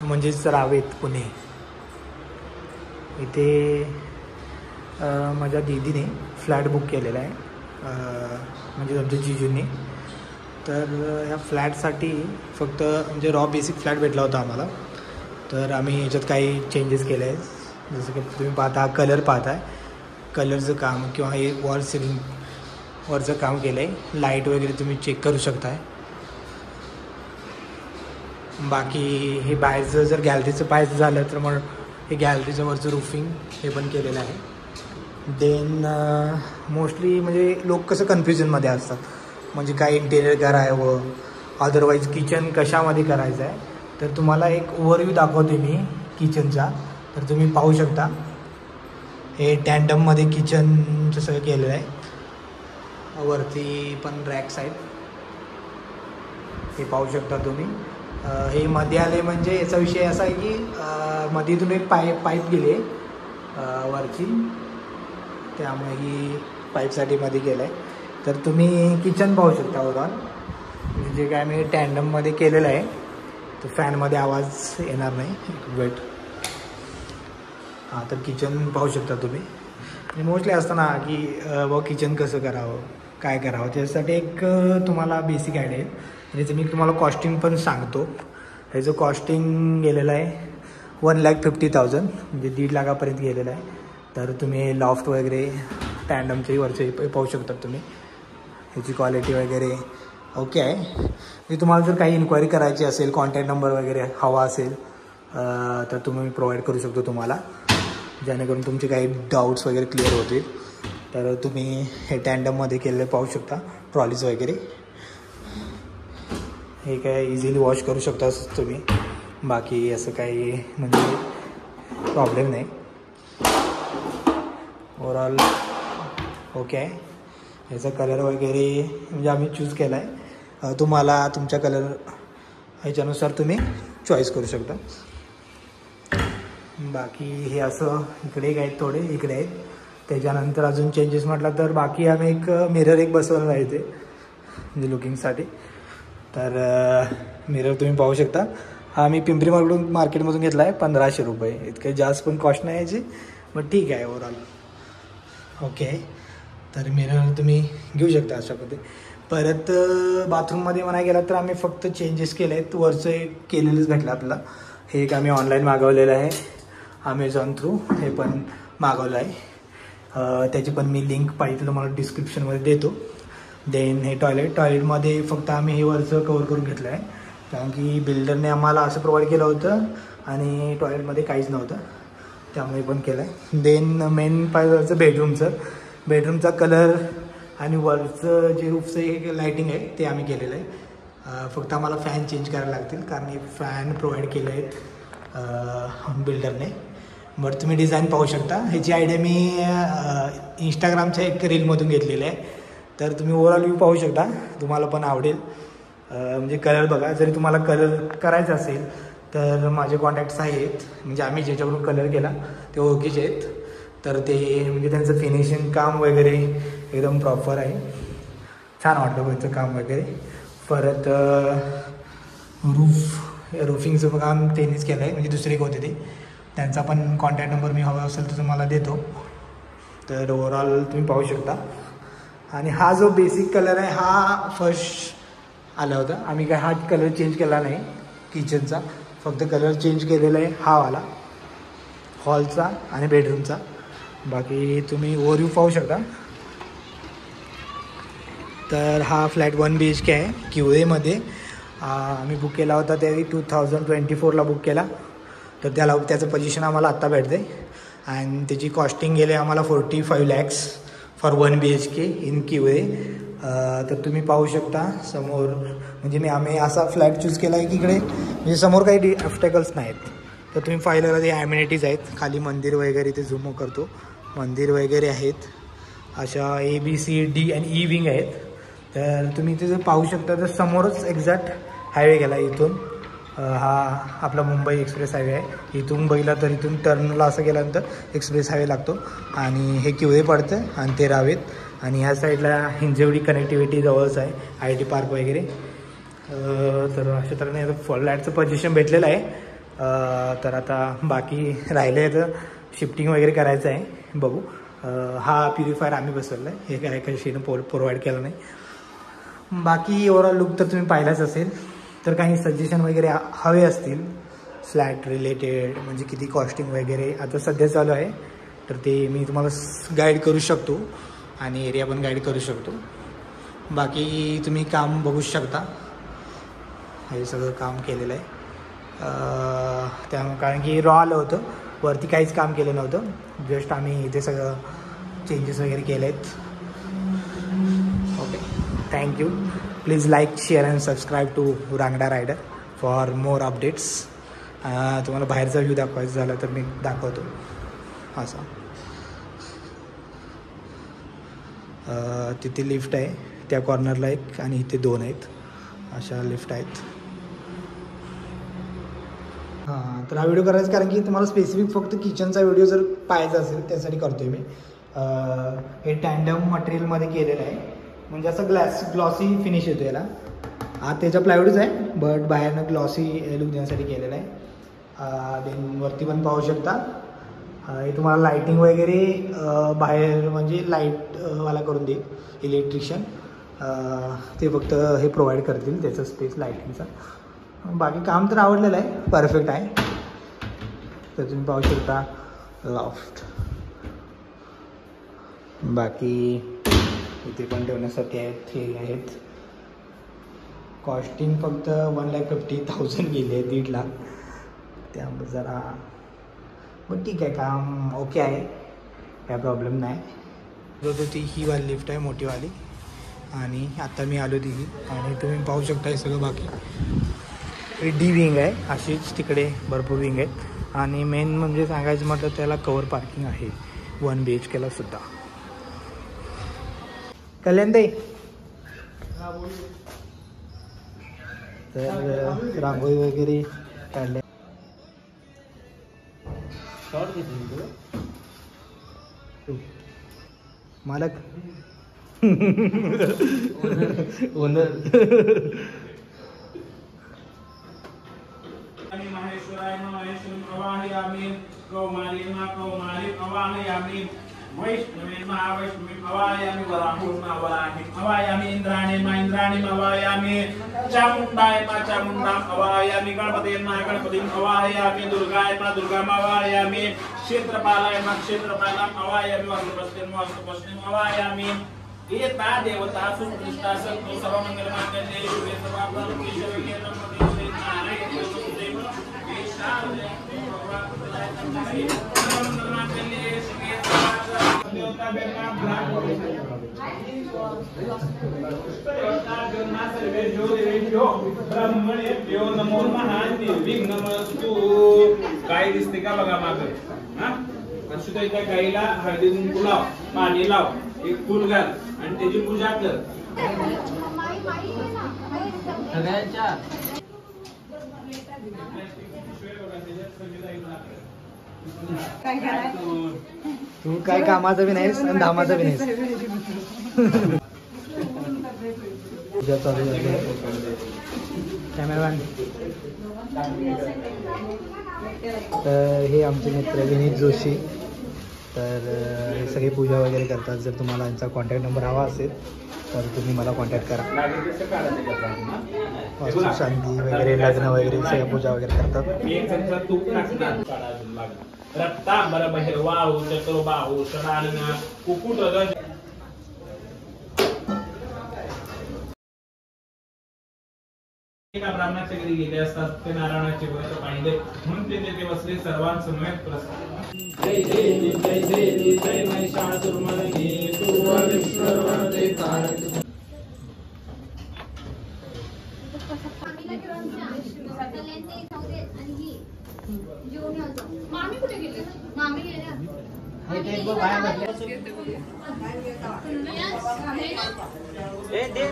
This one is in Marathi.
म्हणजेच रावेत पुणे इथे माझ्या दीदीने फ्लॅट बुक केलेला आहे, म्हणजे आमच्या जिजूंनी. तर ह्या फ्लॅटसाठी फक्त म्हणजे रॉ बेसिक फ्लॅट भेटला होता आम्हाला. तर आम्ही याच्यात काही चेंजेस केले आहेत. जसं की तुम्ही पाहता, कलर पाहताय, कलरचं काम किंवा हे वॉल सिलिंगवरचं काम केलं आहे. लाईट वगैरे तुम्ही चेक करू शकताय. बाकी हे बाहेरचं जर गॅलरीचं पाहायचं झालं तर मग हे गॅलरीचं वरचं रूफिंग हे पण केलेलं आहे. देन मोस्टली म्हणजे लोक कसं कन्फ्युजनमध्ये असतात, म्हणजे काय इंटेरियर करावं, अदरवाईज किचन कशामध्ये करायचं आहे. तर तुम्हाला एक ओव्हरव्ह्यू दाखवते मी किचनचा. तर तुम्ही पाहू शकता, हे टँडममध्ये किचनचं सगळं केलेलं आहे. वरती पण रॅक्स आहेत, हे पाहू शकता तुम्ही. हे मध्ये आले म्हणजे याचा विषय असा आहे की मध्ये इथून एक पाईप गेले वरची, त्यामुळे ही पाईपसाठी मध्ये गेलं आहे. तर तुम्ही किचन पाहू शकता ओव्हरऑल, म्हणजे जे काय मी टँडममध्ये केलेलं आहे. तर फॅनमध्ये आवाज येणार नाही. वेट, हां, तर किचन पाहू शकता तुम्ही. आणि मोस्टली असतं ना की व किचन कसं करावं, काय करावं, त्यासाठी एक तुम्हाला बेसिक आयडिया आहे. आणि मी तुम्हाला कॉस्टिंग पण सांगतो. ह्याचं कॉस्टिंग गेलेलं आहे 1,50,000, म्हणजे 1.5 लाखापर्यंत गेलेलं आहे. तर तुम्ही लॉफ्ट वगैरे टँडमचे वरचे पाहू शकता तुम्ही. ह्याची क्वालिटी वगैरे ओके आहे. म्हणजे तुम्हाला जर काही इन्क्वायरी करायची असेल, कॉन्टॅक्ट नंबर वगैरे हवा असेल तर तुम्ही प्रोव्हाइड करू शकतो तुम्हाला, जेणेकरून तुमचे काही डाऊट्स वगैरे क्लिअर होतील. तर तुम्ही हे टँडममध्ये केलेले पाहू शकता. ट्रॉलीज वगैरे हे काय इझिली वॉश करू शकता तुम्ही. बाकी असं काही म्हणजे प्रॉब्लेम नाही. ओव्हरऑल ओके आहे. ह्याचा कलर वगैरे म्हणजे आम्ही चूज केला आहे. तुम्हाला तुमच्या कलर ह्याच्यानुसार तुम्ही चॉईस करू शकता. बाकी हे असं इकडे एक आहेत, थोडे इकडे आहेत. त्याच्यानंतर अजून चेंजेस म्हटलं तर बाकी आम्ही एक मिरर एक बसवलेला आहे ते, म्हणजे लुकिंगसाठी. तर मिरर तुम्ही पाहू शकता. हा मी पिंपरी मार्केटमधून घेतला आहे 1,500 रुपये. इतकं जास्त पण कॉस्ट नाही याची, बट ठीक आहे ओव्हरऑल ओके. तर मिरर तुम्ही घेऊ शकता अशा पद्धती. परत बाथरूममध्ये म्हणायला गेला तर आम्ही फक्त चेंजेस केले आहेत. वरचं एक केलेलंच भेटलं आपलं. हे एक आम्ही ऑनलाईन मागवलेलं आहे, अमेझॉन थ्रू. हे पण मागवलं आहे. त्याची पण मी लिंक पाहिजे तुम्हाला डिस्क्रिप्शनमध्ये देतो. देन हे टॉयलेटमध्ये फक्त आम्ही हे वरचं कवर करून घेतलं आहे, कारण की बिल्डरने आम्हाला असं प्रोव्हाइड केलं होतं आणि टॉयलेटमध्ये काहीच नव्हतं, त्यामुळे पण केलं आहे. देन मेन पाहिजे बेडरूमचा कलर आणि वरचं जे रूफचं हे लाईटिंग आहे ते आम्ही केलेलं आहे. फक्त आम्हाला फॅन चेंज करायला लागतील, कारण हे फॅन प्रोव्हाइड केले आहेत बिल्डरने. बट तुम्ही डिझाईन पाहू शकता. ह्याची आयडिया मी इंस्टाग्रामच्या एक रीलमधून घेतलेली आहे. तर तुम्ही ओव्हरऑल व्ह्यू पाहू शकता, तुम्हाला पण आवडेल. म्हणजे कलर बघा, जरी तुम्हाला कलर करायचा असेल तर माझे कॉन्टॅक्ट्स आहेत, म्हणजे आम्ही ज्याच्याकडून कलर केला ते ओळखीचे आहेत. तर ते म्हणजे त्यांचं फिनिशिंग काम वगैरे एकदम प्रॉपर आहे, छान वाटलं त्यांचं काम वगैरे. परत रूफिंगचं काम त्यांनीच केलं आहे, म्हणजे दुसरे एक होते ते, त्यांचा पण कॉन्टॅक्ट नंबर मी हवा असेल तर तुम्हाला देतो. तर ओव्हरऑल तुम्ही पाहू शकता. आणि हा जो बेसिक कलर आहे हा फर्स्ट आला होता. आम्ही काय हा कलर चेंज केला नाही किचनचा, फक्त कलर चेंज केलेला आहे हा वाला हॉलचा आणि बेडरूमचा. बाकी तुम्ही ओव्हरव्ह्यू पाहू शकता. तर हा फ्लॅट 1 BHK आहे QAमध्ये. आम्ही बुक केला होता त्यावेळी 2024ला बुक केला. तर त्याचं पोझिशन आम्हाला आत्ता भेटते. आणि त्याची कॉस्टिंग गेले आम्हाला 45 lakhs for 1 BHK in QA. तर तुम्ही पाहू शकता समोर, म्हणजे आम्ही असा फ्लॅट चूज केला आहे की इकडे म्हणजे समोर काही ऑब्स्टॅकल्स नाहीत. तर तुम्ही पाहिलेलं ते ॲम्युनिटीज आहेत, खाली मंदिर वगैरे ते झूम करतो, मंदिर वगैरे आहेत. अशा ABCD आणि E विंग आहेत. तर तुम्ही ते जर पाहू शकता तर समोरच एक्झॅक्ट हायवे गेला इथून. हा आपला मुंबई एक्सप्रेस हायवे आहे. इथून बघितला तर इथून टर्नला असं गेल्यानंतर एक्सप्रेस हायवे लागतो आणि हे QA पडतं आणि ते रावेत. आणि ह्या साईडला हिंजवडी कनेक्टिव्हिटी जवळच आहे, IT पार्क वगैरे. तर अशा तऱ्हेने फ्लॅटचं पोझिशन भेटलेलं आहे. तर आता बाकी राहिले आहे तर शिफ्टिंग वगैरे करायचं आहे, बघू. हा प्युरिफायर आम्ही बसवला आहे, हे काय कशीनं प्रोव्हाइड केलं नाही. बाकी ओव्हरऑल लुक तर तुम्ही पाहिलाच असेल. तर काही सजेशन वगैरे हवे असतील फ्लॅट रिलेटेड, म्हणजे किती कॉस्टिंग वगैरे आता सध्या चालू आहे, तर ते मी तुम्हाला गाईड करू शकतो आणि एरिया पण गाईड करू शकतो. बाकी तुम्ही काम बघू शकता, हे सगळं काम केलेलं आहे. त्यामुळे कारण की रॉ आलं होतं, वरती काहीच काम केलं नव्हतं, जस्ट आम्ही इथे सगळं चेंजेस वगैरे केले आहेत. Okay, thank you. Please like, share and subscribe to Rangda rider for more updates. तुम्हाला बाहेरचा व्ह्यू दाखवायचा झाला तर मी दाखवतो असा. तिथे लिफ्ट आहे, त्या कॉर्नरला एक आणि इथे 2 आहेत, अशा लिफ्ट आहेत. हां, तर हा व्हिडिओ करायचा कारण की तुम्हाला स्पेसिफिक फक्त किचनचा व्हिडिओ जर पाहायचा असेल त्यासाठी करतो आहे मी. हे टँडम मटेरियलमध्ये केलेलं आहे, म्हणजे असं ग्लॉसी फिनिश येतो याला. हा त्याच्या प्लायवूडच आहे, बट बाहेरनं ग्लॉसी लुक देण्यासाठी केलेलं आहे. देन वरती पण पाहू शकता, हे तुम्हाला लाईटिंग वगैरे बाहेर म्हणजे लाईटवाला करून देईल, इलेक्ट्रिशियन. ते फक्त हे प्रोव्हाइड करतील त्याचं स्पेस लाईटिंगचा. बाकी काम तर आवडलेलं आहे, परफेक्ट आहे. तर तुम्ही पाहू शकता लॉफ्ट. बाकी इथे पण ठेवण्यासाठी आहेत, हे आहेत. कॉस्टिंग फक्त 1,50,000 गेली आहे, 1.5 लाख. त्यामुळे जरा पण ठीक आहे, काम ओके आहे, काय प्रॉब्लेम नाही. जो ती ही वाली लिफ्ट आहे मोठीवाली, आणि आता मी आलो तिथे, आणि तुम्ही पाहू शकता हे सगळं. बाकी डी विंग आहे, अशीच तिकडे भरपूर विंग आहेत. आणि मेन म्हणजे सांगायचं म्हटलं त्याला कवर पार्किंग आहे 1 BHKला सुद्धा. कल्याणताई, तर रांगोळी वगैरे काढले. मालक ओनर. महेश्वराय महेश्वरम अवाहयामि, कौमारीं कौमारीं अवाहयामि, वैष्णवीं महावैष्णवीं अवाहयामि, वराहुं वराहिं अवाहयामि, इंद्राणीं इंद्राणीं अवाहयामि, चामुण्डाय चामुण्डां अवाहयामि, गणपतिं गणपतिं अवाहयामि, दुर्गाय दुर्गां अवाहयामि, क्षेत्रपालाय क्षेत्रपालां अवाहयामि, वास्तुपस्तिं अवाहयामि. एता देवता सुप्रतिष्ठा सत्तो सर्वमंगलमांगल्ये शिवे सर्वार्थसाधके शरण्ये त्र्यंबके नारायणे नमोस्तुते. काय दिसते का बघा माग. सुद्धा त्या गाईला हळदी कुंकू लाव, पाणी लाव, एक फूल घाल आणि त्याची पूजा कर. सगळ्यांच्या तू काय कामाचा बी नाहीस आणि धामाचा बी नाहीस. पूजा चालू झाली. कॅमेरामॅन. तर हे आमचे मित्र विनीत जोशी, तर हे सगळी पूजा वगैरे करतात. जर तुम्हाला यांचा कॉन्टॅक्ट नंबर हवा असेल तर तुम्ही मला कॉन्टॅक्ट करा. वास्तू शांती वगैरे, लग्न वगैरे सगळ्या पूजा वगैरे करतात. रक्तांबर बहिर्वाहू चतुर्बाहू षडानना कुकुट. एका ब्राह्मणाच्या घरी गेले असतात, ते नारायणाचे व्रत पाहिले म्हणून ते तेथे बसले. सर्वांसमवेत प्रसन्न. जय जय जय जय जय महिषासुरमर्दिनी तू विश्ववरदे कारक. मामी कुठे गेले? मामी गेल्या. हे दे.